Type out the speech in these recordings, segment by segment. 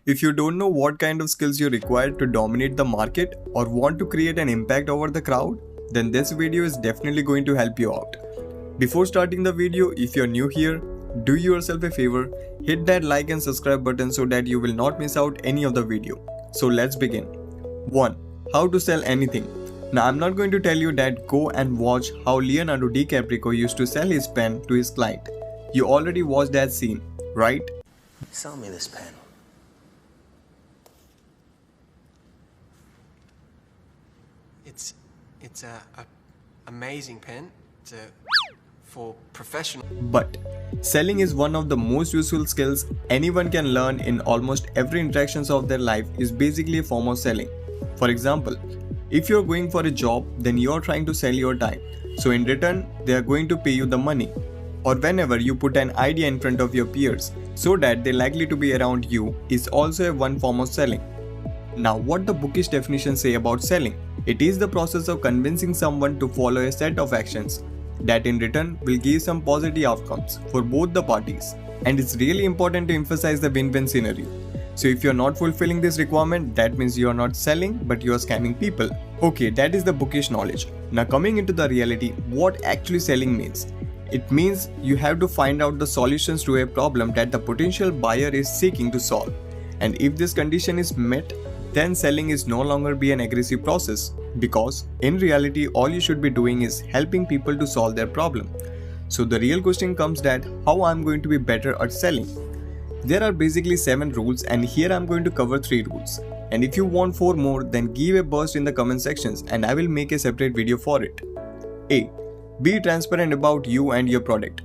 If you don't know what kind of skills you require to dominate the market or want to create an impact over the crowd, then this video is definitely going to help you out. Before starting the video, if you're new here, do yourself a favor, hit that like and subscribe button so that you will not miss out any of the video. So let's begin. 1. How to sell anything. Now I'm not going to tell you that go and watch how Leonardo DiCaprio used to sell his pen to his client. You already watched that scene, right? Sell me this pen. It's a amazing pen for professional. But selling is one of the most useful skills anyone can learn in almost every interactions of their life is basically a form of selling. For example, if you're going for a job, then you're trying to sell your time. So in return, they are going to pay you the money. Or whenever you put an idea in front of your peers so that they're likely to be around you is also one form of selling. Now what the bookish definitions say about selling? It is the process of convincing someone to follow a set of actions that in return will give some positive outcomes for both the parties. And it's really important to emphasize the win-win scenario. So if you're not fulfilling this requirement, that means you are not selling but you are scamming people. Okay, that is the bookish knowledge. Now coming into the reality, what actually selling means? It means you have to find out the solutions to a problem that the potential buyer is seeking to solve. And if this condition is met, then selling is no longer be an aggressive process, because in reality all you should be doing is helping people to solve their problem. So the real question comes that how I'm going to be better at selling. There are basically 7 rules and here I'm going to cover 3 rules. And if you want 4 more, then give a burst in the comment sections and I will make a separate video for it. A. Be transparent about you and your product.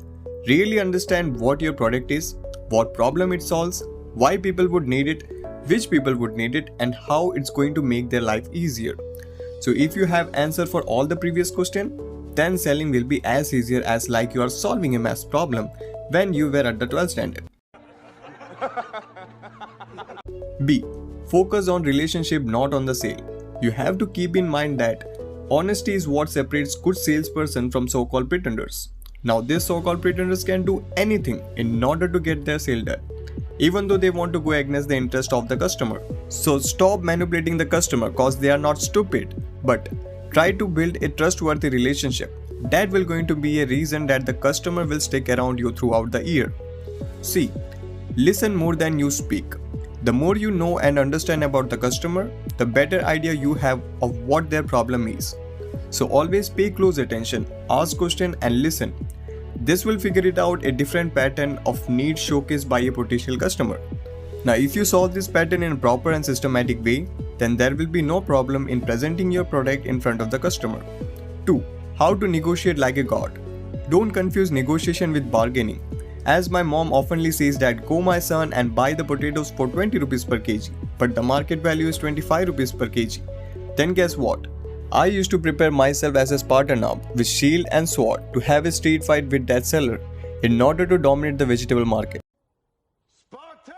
Really understand what your product is, what problem it solves, why people would need it, which people would need it, and how it's going to make their life easier. So if you have answer for all the previous question, then selling will be as easier as like you are solving a math problem when you were at the 12th standard. B. Focus on relationship, not on the sale. You have to keep in mind that honesty is what separates good salesperson from so-called pretenders. Now these so-called pretenders can do anything in order to get their sale done, even though they want to go against the interest of the customer. So stop manipulating the customer cause they are not stupid, but try to build a trustworthy relationship. That will going to be a reason that the customer will stick around you throughout the year. C. Listen more than you speak. The more you know and understand about the customer, the better idea you have of what their problem is. So always pay close attention, ask questions and listen. This will figure it out a different pattern of needs showcased by a potential customer. Now if you solve this pattern in a proper and systematic way, then there will be no problem in presenting your product in front of the customer. 2. How to negotiate like a god. Don't confuse negotiation with bargaining. As my mom oftenly says that go my son and buy the potatoes for 20 rupees per kg, but the market value is 25 rupees per kg. Then guess what? I used to prepare myself as a Spartan now with shield and sword to have a street fight with that seller in order to dominate the vegetable market. Spartans!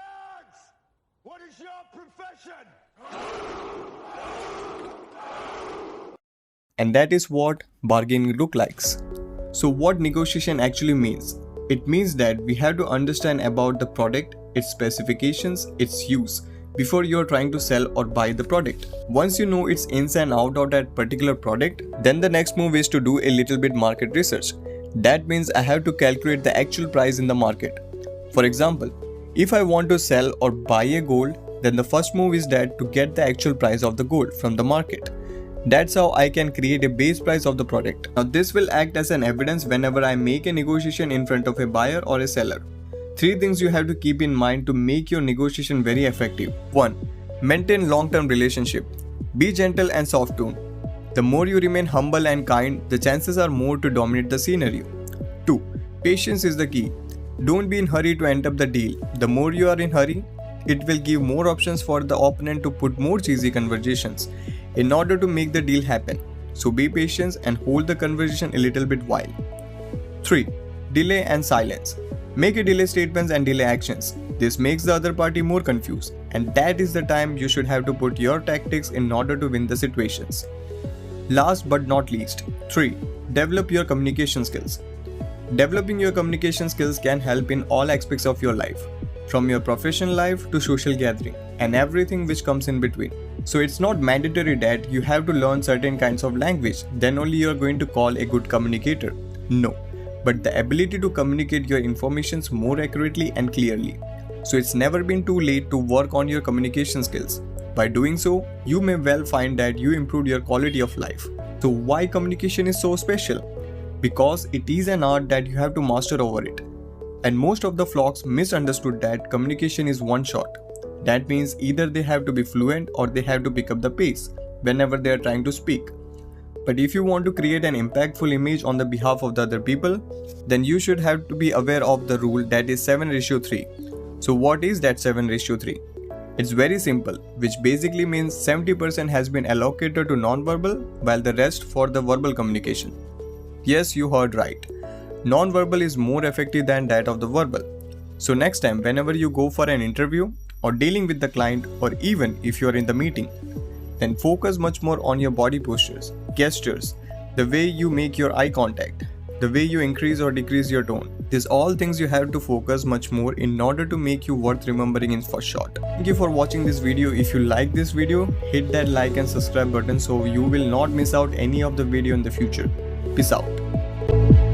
What is your profession? And that is what bargaining looks like. So what negotiation actually means? It means that we have to understand about the product, its specifications, its use, before you are trying to sell or buy the product. Once you know its ins and out of that particular product, then the next move is to do a little bit market research. That means I have to calculate the actual price in the market. For example, if I want to sell or buy a gold, then the first move is that to get the actual price of the gold from the market. That's how I can create a base price of the product. Now this will act as an evidence whenever I make a negotiation in front of a buyer or a seller. 3 things you have to keep in mind to make your negotiation very effective. 1. Maintain long-term relationship. Be gentle and soft-toned. The more you remain humble and kind, the chances are more to dominate the scenario. 2. Patience is the key. Don't be in hurry to end up the deal. The more you are in hurry, it will give more options for the opponent to put more cheesy conversations in order to make the deal happen. So be patient and hold the conversation a little bit while. 3. Delay and silence. Make a delay statements and delay actions. This makes the other party more confused, and that is the time you should have to put your tactics in order to win the situations. Last but not least, 3. Develop your communication skills. Developing your communication skills can help in all aspects of your life. from your professional life to social gathering, and everything which comes in between. So it's not mandatory that you have to learn certain kinds of language, then only you are going to call a good communicator. No, but the ability to communicate your informations more accurately and clearly. So it's never been too late to work on your communication skills. By doing so, you may well find that you improved your quality of life. So why communication is so special? Because it is an art that you have to master over it. And most of the flocks misunderstood that communication is one shot. That means either they have to be fluent or they have to pick up the pace whenever they are trying to speak. But if you want to create an impactful image on the behalf of the other people, then you should have to be aware of the rule that is 7:3. So what is that 7:3? It's very simple, which basically means 70% has been allocated to non-verbal while the rest for the verbal communication. Yes, you heard right. Non-verbal is more effective than that of the verbal. So next time whenever you go for an interview or dealing with the client, or even if you are in the meeting, then focus much more on your body postures, gestures, the way you make your eye contact, the way you increase or decrease your tone. These all things you have to focus much more in order to make you worth remembering in first shot. Thank you for watching this video. If you like this video, hit that like and subscribe button so you will not miss out any of the video in the future. Peace out.